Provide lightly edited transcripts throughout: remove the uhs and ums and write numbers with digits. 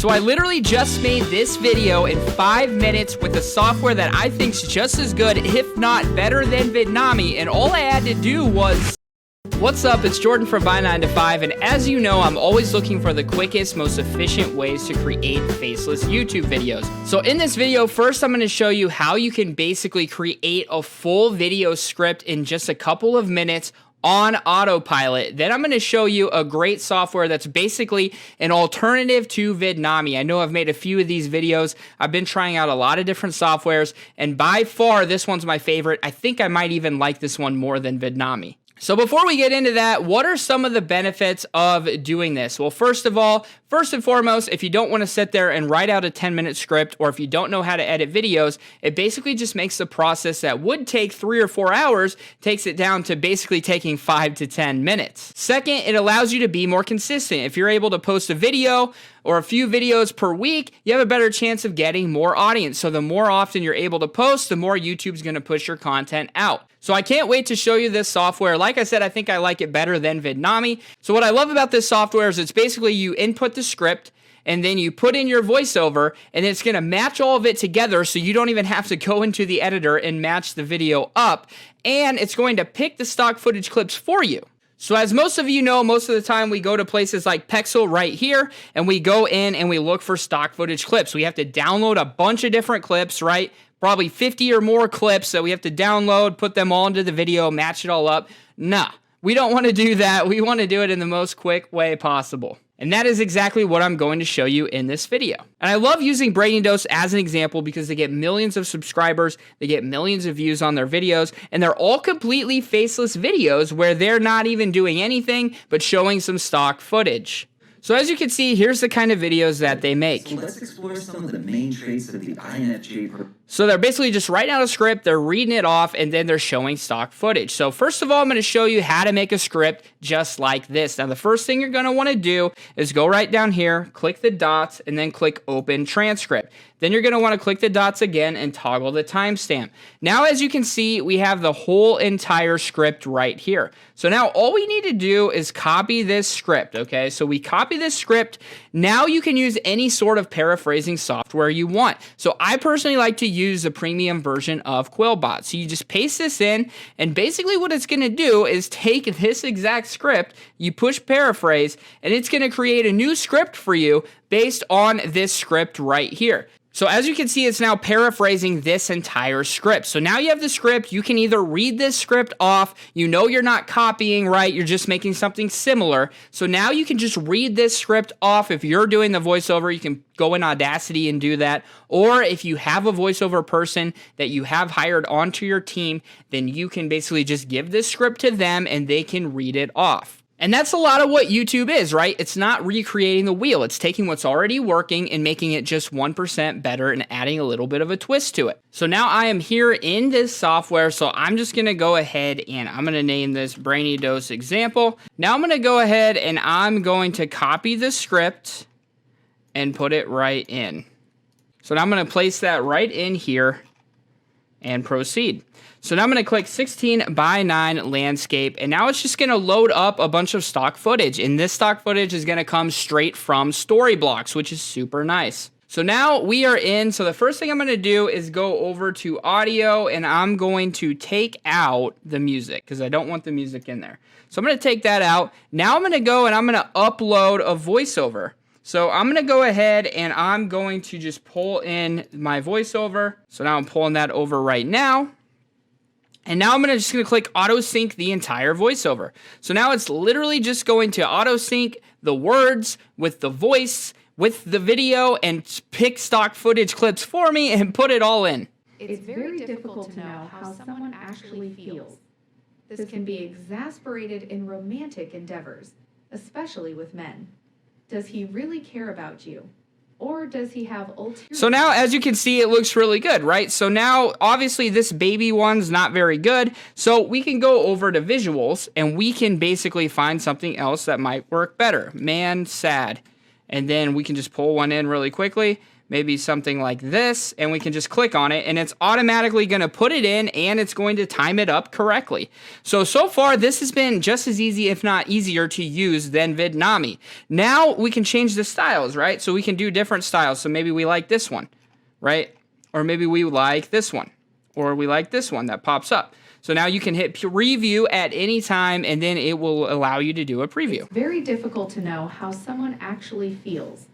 So I literally just made this video in 5 minutes with a software that I think's just as good, if not better than Vidnami, and all I had to do was... What's up, it's Jordan from By 9 to 5, and as you know, I'm always looking for the quickest, most efficient ways to create faceless YouTube videos. So in this video, first I'm going to show you how you can basically create a full video script in just a couple of minutes on autopilot. Then I'm going to show you a great software that's basically an alternative to Vidnami. I know I've made a few of these videos. I've been trying out a lot of different softwares, and by far, this one's my favorite. I think I might even like this one more than Vidnami. So before we get into that, what are some of the benefits of doing this? Well, first of all, first and foremost, if you don't want to sit there and write out a 10-minute script, or if you don't know how to edit videos, it basically just makes the process that would take 3 or 4 hours, takes it down to basically taking 5 to 10 minutes. Second, it allows you to be more consistent. If you're able to post a video or a few videos per week, you have a better chance of getting more audience. So the more often you're able to post, the more YouTube's going to push your content out. So I can't wait to show you this software. Like I said, I think I like it better than Vidnami. So what I love about this software is it's basically you input the script, and then you put in your voiceover, and it's going to match all of it together so you don't even have to go into the editor and match the video up, and it's going to pick the stock footage clips for you. So as most of you know, most of the time we go to places like Pexel right here, and we go in and we look for stock footage clips. We have to download a bunch of different clips, right? Probably 50 or more clips that we have to download, put them all into the video, match it all up. Nah, we don't want to do that. We want to do it in the most quick way possible. And that is exactly what I'm going to show you in this video. And I love using Brainy Dose as an example because they get millions of subscribers, they get millions of views on their videos, and they're all completely faceless videos where they're not even doing anything but showing some stock footage. So as you can see, here's the kind of videos that they make. So let's explore some of the main traits of the INFJ. So they're basically just writing out a script, they're reading it off, and then they're showing stock footage. So first of all, I'm going to show you how to make a script just like this. Now the first thing you're going to want to do is go right down here, click the dots, and then click Open Transcript. Then you're going to want to click the dots again and toggle the timestamp. Now as you can see, we have the whole entire script right here. So now all we need to do is copy this script, okay? So we copy this script. Now you can use any sort of paraphrasing software you want. So I personally like to use the premium version of Quillbot. So you just paste this in, and basically what it's going to do is take this exact script, you push paraphrase, and it's going to create a new script for you based on this script right here. So as you can see, it's now paraphrasing this entire script. So now you have the script. You can either read this script off. You know you're not copying, right? You're just making something similar. So now you can just read this script off. If you're doing the voiceover, you can go in Audacity and do that. Or if you have a voiceover person that you have hired onto your team, then you can basically just give this script to them and they can read it off. And that's a lot of what YouTube is, right? It's not recreating the wheel. It's taking what's already working and making it just 1% better and adding a little bit of a twist to it. So now I am here in this software, so I'm just going to go ahead and I'm going to name this Brainy Dose example. Now I'm going to go ahead and I'm going to copy the script and put it right in. So now I'm going to place that right in here and proceed. So now I'm going to click 16 by 9 landscape, and now it's just going to load up a bunch of stock footage, and this stock footage is going to come straight from Storyblocks, which is super nice. So now we are in, so the first thing I'm going to do is go over to audio, and I'm going to take out the music, because I don't want the music in there. So I'm going to take that out. Now I'm going to go and I'm going to upload a voiceover. So I'm going to go ahead and I'm going to just pull in my voiceover. So now I'm pulling that over right now. And now I'm just going to click auto sync the entire voiceover. So now it's literally just going to auto sync the words with the voice, with the video, and pick stock footage clips for me and put it all in. It's very difficult to know how someone actually feels. This can be exasperated in romantic endeavors, especially with men. Does he really care about you? Or does he have ulterior... So now, as you can see, it looks really good, right? So now, obviously, this baby one's not very good. So we can go over to visuals, and we can basically find something else that might work better. Man, sad. And then we can just pull one in really quickly, maybe something like this, and we can just click on it, and it's automatically going to put it in, and it's going to time it up correctly. So far, this has been just as easy, if not easier, to use than Vidnami. Now, we can change the styles, right? So we can do different styles. So maybe we like this one, right? Or maybe we like this one, or we like this one that pops up. So now you can hit preview at any time, and then it will allow you to do a preview. It's very difficult to know how someone actually feels.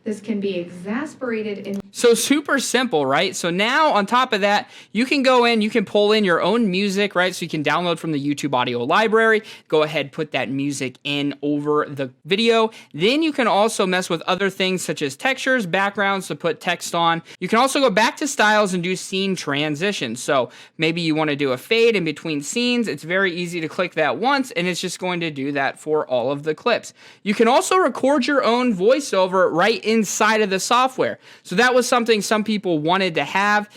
This can be exasperated in... So super simple, right? So now on top of that, you can go in, you can pull in your own music, right? So you can download from the YouTube audio library, go ahead, put that music in over the video. Then you can also mess with other things such as textures, backgrounds to put text on. You can also go back to styles and do scene transitions. So maybe you want to do a fade in between scenes. It's very easy to click that once, and it's just going to do that for all of the clips. You can also record your own voiceover right inside of the software. So that was something some people wanted to have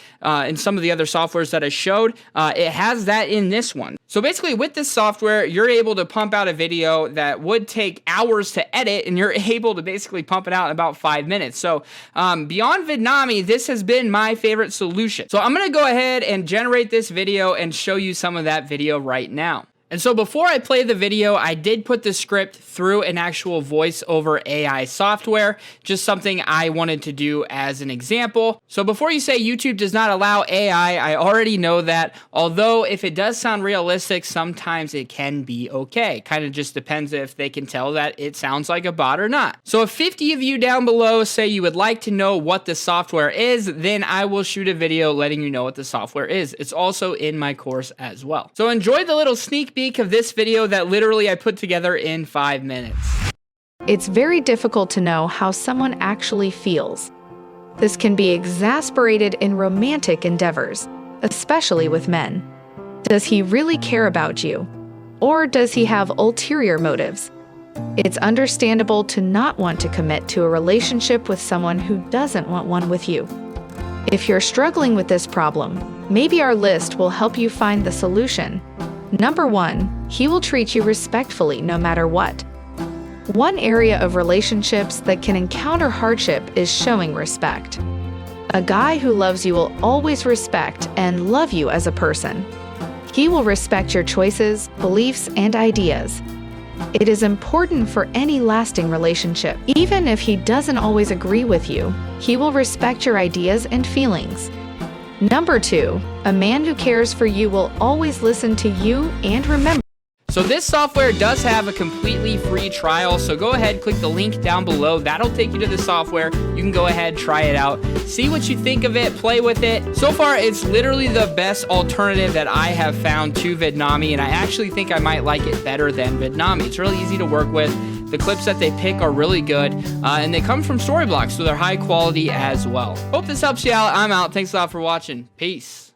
in some of the other softwares that I showed. It has that in this one. So basically with this software, you're able to pump out a video that would take hours to edit, and you're able to basically pump it out in about 5 minutes. So beyond Vidnami, this has been my favorite solution. So I'm going to go ahead and generate this video and show you some of that video right now. And so before I play the video, I did put the script through an actual voice over AI software, just something I wanted to do as an example. So before you say YouTube does not allow AI, I already know that, although if it does sound realistic, sometimes it can be okay. Kind of just depends if they can tell that it sounds like a bot or not. So if 50 of you down below say you would like to know what the software is, then I will shoot a video letting you know what the software is. It's also in my course as well. So enjoy the little sneak peek of this video that literally I put together in 5 minutes. It's very difficult to know how someone actually feels. This can be exasperated in romantic endeavors, especially with men. Does he really care about you? Or does he have ulterior motives? It's understandable to not want to commit to a relationship with someone who doesn't want one with you. If you're struggling with this problem, maybe our list will help you find the solution. Number 1, he will treat you respectfully no matter what. One area of relationships that can encounter hardship is showing respect. A guy who loves you will always respect and love you as a person. He will respect your choices, beliefs, and ideas. It is important for any lasting relationship. Even if he doesn't always agree with you, he will respect your ideas and feelings. Number 2, a man who cares for you will always listen to you and remember. So this software does have a completely free trial, so go ahead, click the link down below. That'll take you to the software. You can go ahead, try it out, see what you think of it, play with it. So far, it's literally the best alternative that I have found to Vidnami, and I actually think I might like it better than Vidnami. It's really easy to work with. The clips that they pick are really good, and they come from Storyblocks, so they're high quality as well. Hope this helps you out. I'm out. Thanks a lot for watching. Peace.